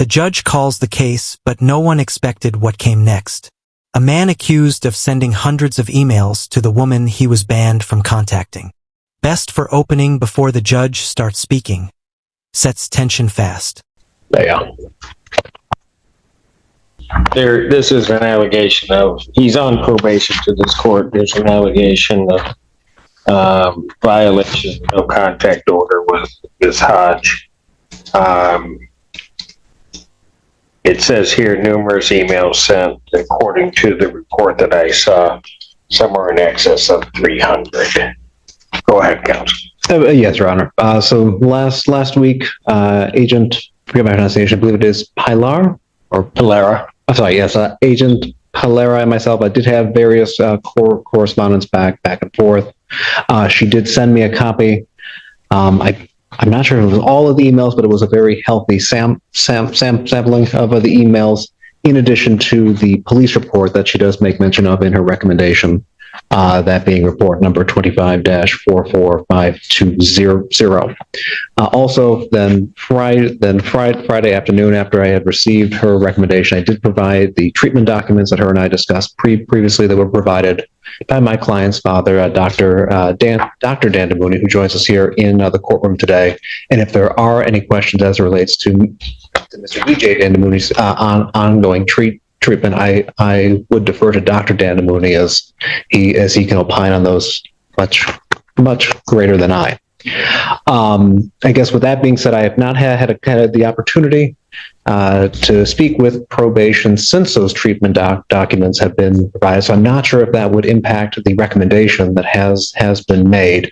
The judge calls the case, but no one expected what came next. A man accused of sending hundreds of emails to the woman he was banned from contacting. Best for opening before the judge starts speaking. Sets tension fast. Yeah. This is an allegation of, he's on probation to this court. There's an allegation of violation of no contact order with Ms. Hodge. It says here numerous emails sent, according to the report that I saw, somewhere in excess of 300. Go ahead, counsel. Yes, Your Honor. So last week, Agent, forget my pronunciation, I believe it is Pilar or Pilara. I'm sorry, yes, Agent Pilara and myself, I did have various correspondence back and forth. She did send me a copy. I'm not sure if it was all of the emails, but it was a very healthy sampling of the emails, in addition to the police report that she does make mention of in her recommendation, that being report number 25-44520. Also, then Friday afternoon, after I had received her recommendation, I did provide the treatment documents that her and I discussed previously that were provided by my client's father, Dr. Dan DeMooney, who joins us here in the courtroom today. And if there are any questions as it relates to Mr. DJ Dan DeMooney's ongoing treatment, I would defer to Dr. Dan DeMooney as he can opine on those much greater than I. I guess with that being said, I have not had the opportunity to speak with probation since those treatment documents have been provided. So I'm not sure if that would impact the recommendation that has been made.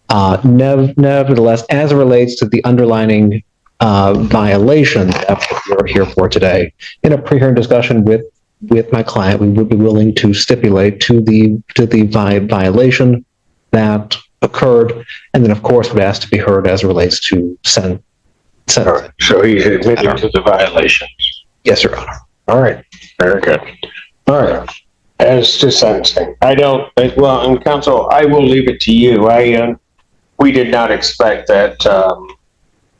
Nevertheless, as it relates to the underlining violation that we're here for today, in a pre-hearing discussion with my client, we would be willing to stipulate to the violation that occurred, and then of course would ask to be heard as it relates to sentence. All right. So he's admitted to the violation. Yes, Your Honor. All right. Very good. All right. As to sentencing, and counsel, I will leave it to you. We did not expect that.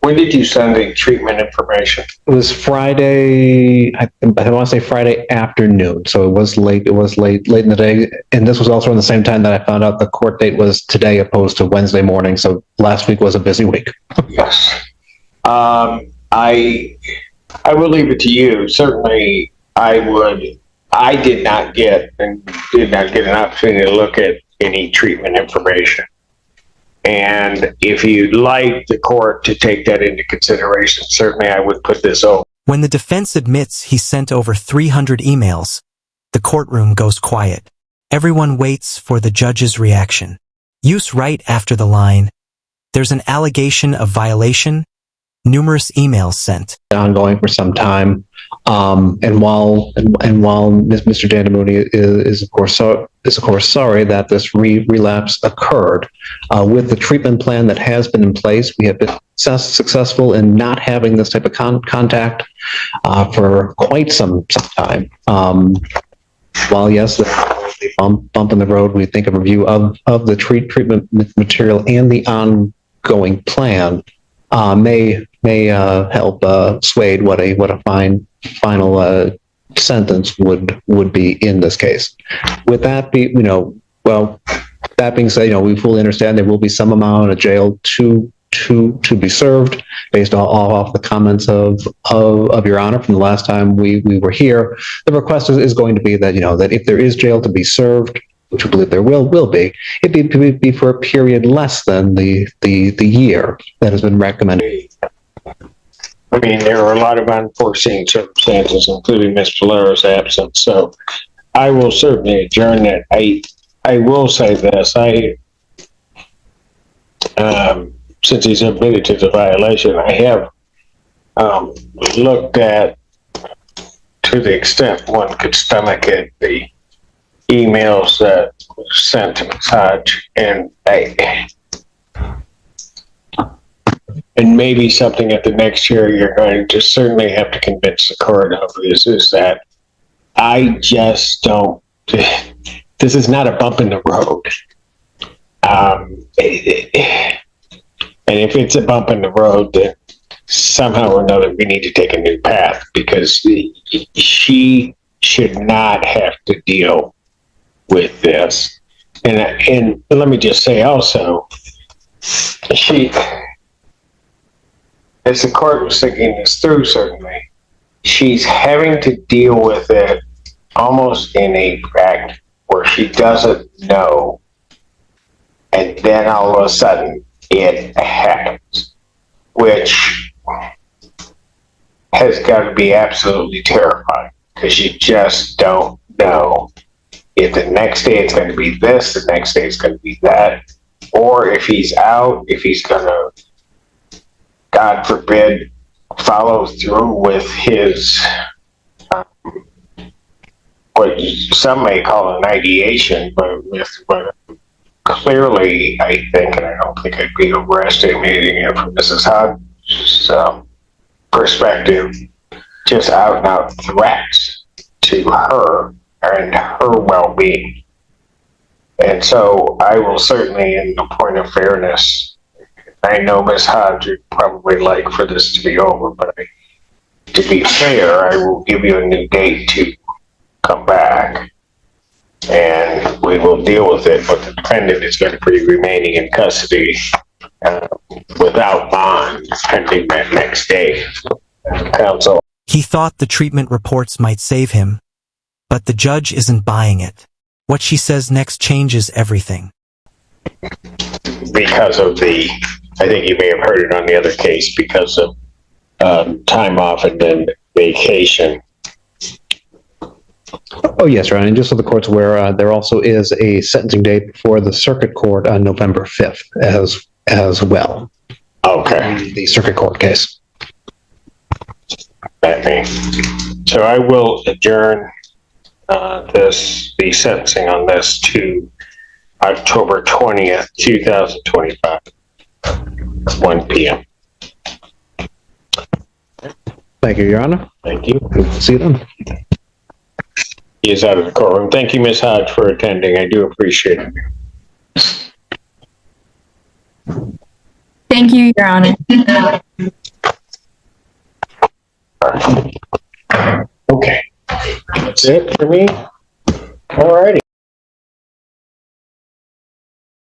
When did you send the treatment information? It was Friday. I want to say Friday afternoon. So it was late. It was late in the day, and this was also around the same time that I found out the court date was today, opposed to Wednesday morning. So last week was a busy week. Yes. I will leave it to you. Certainly, I did not get an opportunity to look at any treatment information. And if you'd like the court to take that into consideration, certainly I would put this over. When the defense admits he sent over 300 emails, the courtroom goes quiet. Everyone waits for the judge's reaction. Use right after the line, "There's an allegation of violation. Numerous emails sent." Ongoing for some time, and while Mr. Dan DeMooney is of course sorry that this relapse occurred, with the treatment plan that has been in place, we have been successful in not having this type of contact for quite some time. While yes, the bump in the road, we think a review of the treatment material and the ongoing plan may help sway what a final sentence would be in this case. With that that being said, we fully understand there will be some amount of jail to be served based off the comments of Your Honor from the last time we were here. The request is going to be that that if there is jail to be served, which we believe there will be, it be for a period less than the year that has been recommended. I mean, there are a lot of unforeseen circumstances, including Ms. Valera's absence. So I will certainly adjourn that. I will say this. Since he's admitted to the violation, I have looked at, to the extent one could stomach it, the emails that were sent to Ms. Hodge, and maybe something at the next year you're going to certainly have to convince the court of is that I just don't, this is not a bump in the road. And if it's a bump in the road, then somehow or another we need to take a new path, because she should not have to deal with this. And let me just say also, she, as the court was thinking this through, certainly, she's having to deal with it almost in a fact where she doesn't know, and then all of a sudden it happens, which has got to be absolutely terrifying, because you just don't know if the next day it's going to be this, the next day it's going to be that, or if he's out, if he's going to, God forbid, follow through with his, what some may call an ideation, but clearly, I think, and I don't think I'd be overestimating it from Mrs. Hodge's perspective, just out and out threats to her and her well-being. And so I will certainly, in the point of fairness, I know Ms. Hodge would probably like for this to be over, but to be fair, I will give you a new date to come back, and we will deal with it, but the defendant is going to be remaining in custody without bond pending that next day. Counsel. He thought the treatment reports might save him, but the judge isn't buying it. What she says next changes everything. Because of the, I think you may have heard it on the other case, because of time off and then vacation. Oh, yes, Ron. And just so the court's aware, there also is a sentencing date before the circuit court on November 5th as well. Okay. The circuit court case. So I will adjourn the sentencing on this to October 20th, 2025, 1 p.m. Thank you, Your Honor. Thank you. See you then. He is out of the courtroom. Thank you, Ms. Hodge, for attending. I do appreciate it. Thank you, Your Honor. Okay. That's it for me. All righty.